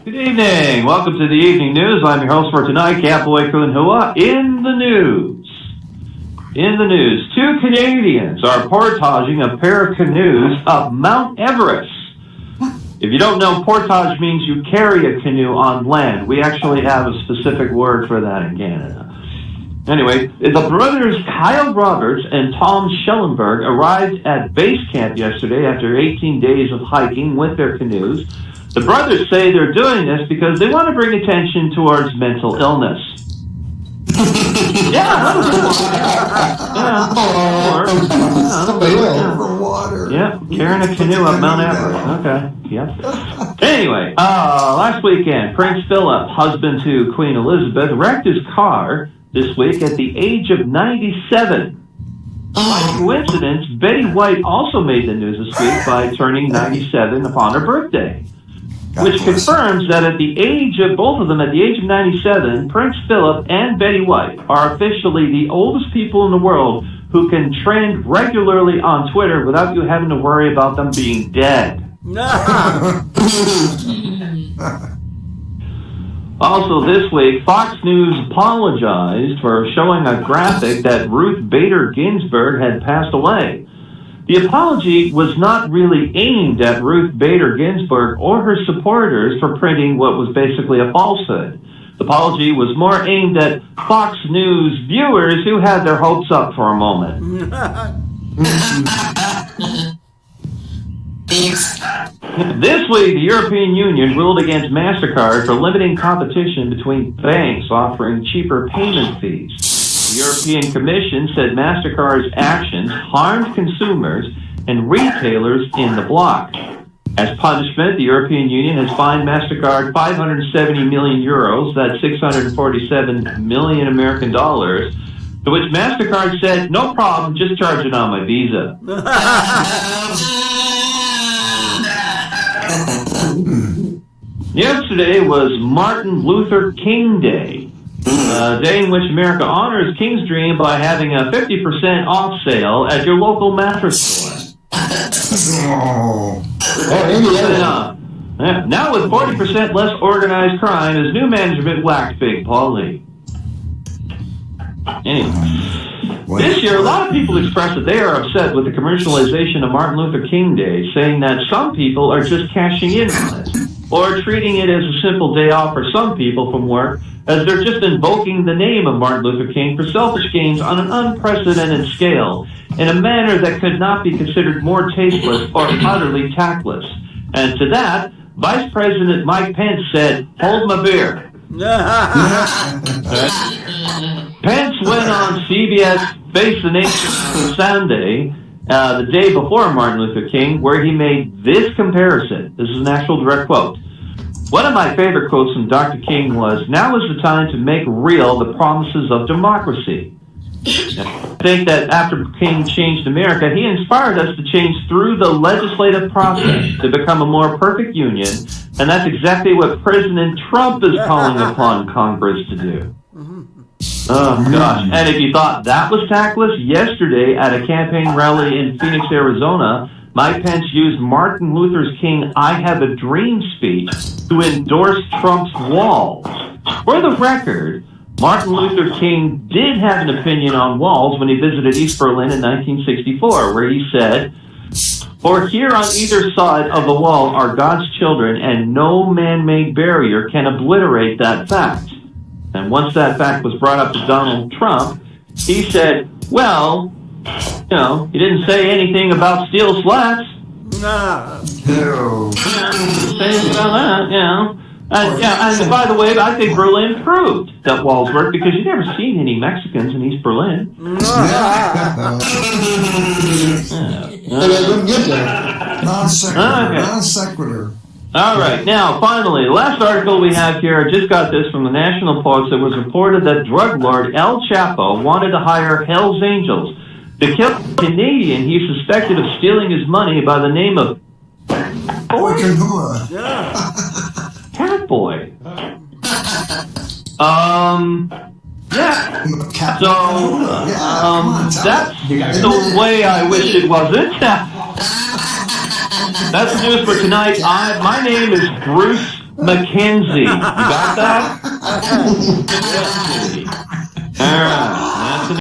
Good evening. Welcome to the evening news. I'm your host for tonight, Catboy Kunhua. In the news, 2 Canadians are portaging a pair of canoes up Mount Everest. If you don't know, portage means you carry a canoe on land. We actually have a specific word for that in Canada. Anyway, the brothers Kyle Roberts and Tom Schellenberg arrived at base camp yesterday after 18 days of hiking with their canoes. The brothers say they're doing this because they want to bring attention towards mental illness. Yeah, carrying a canoe up Mount Everest. Okay, yeah. Anyway, last weekend, Prince Philip, husband to Queen Elizabeth, wrecked his car this week at the age of 97. By coincidence, Betty White also made the news this week by turning 97 upon her birthday, which confirms that at the age of both of them, at the age of 97, Prince Philip and Betty White are officially the oldest people in the world who can trend regularly on Twitter without you having to worry about them being dead. Also this week, Fox News apologized for showing a graphic that Ruth Bader Ginsburg had passed away. The apology was not really aimed at Ruth Bader Ginsburg or her supporters for printing what was basically a falsehood. The apology was more aimed at Fox News viewers who had their hopes up for a moment. This week, the European Union ruled against MasterCard for limiting competition between banks offering cheaper payment fees. The European Commission said MasterCard's actions harmed consumers and retailers in the bloc. As punishment, the European Union has fined MasterCard 570 million euros, that's 647 million American dollars, to which MasterCard said, no problem, just charge it on my Visa. Yesterday was Martin Luther King Day, a day in which America honors King's dream by having a 50% off sale at your local mattress store. Now with 40% less organized crime, his new management whacked Big Paulie. Anyway, this year a lot of people expressed that they are upset with the commercialization of Martin Luther King Day, saying that some people are just cashing in on it, or treating it as a simple day off for some people from work, as they're just invoking the name of Martin Luther King for selfish gains on an unprecedented scale, in a manner that could not be considered more tasteless or utterly tactless. And to that, Vice President Mike Pence said, hold my beer. Pence went on CBS Face the Nation on Sunday, the day before Martin Luther King, where he made this comparison. This is an actual direct quote. One of my favorite quotes from Dr. King was, now is the time to make real the promises of democracy. I think that after King changed America, he inspired us to change through the legislative process to become a more perfect union, and that's exactly what President Trump is calling upon Congress to do. Oh, gosh. And if you thought that was tactless, yesterday at a campaign rally in Phoenix, Arizona, Mike Pence used Martin Luther King's I Have a Dream speech to endorse Trump's walls. For the record, Martin Luther King did have an opinion on walls when he visited East Berlin in 1964, where he said, for here on either side of the wall are God's children, and no man-made barrier can obliterate that fact. And once that fact was brought up to Donald Trump, he said, well, you know, he didn't say anything about steel slats. No. Say anything about that, you know. And by the way, I think Berlin proved that walls work because you've never seen any Mexicans in East Berlin. Non sequitur. All right. Now, finally, the last article we have here, I just got this from the National Post. It was reported that drug lord El Chapo wanted to hire Hell's Angels to kill a Canadian he suspected of stealing his money by the name of Catboy. Catboy. Yeah. So, that's the way I wish it wasn't. That's the news for tonight. My name is Bruce Mackenzie. You got that? Mackenzie. All right.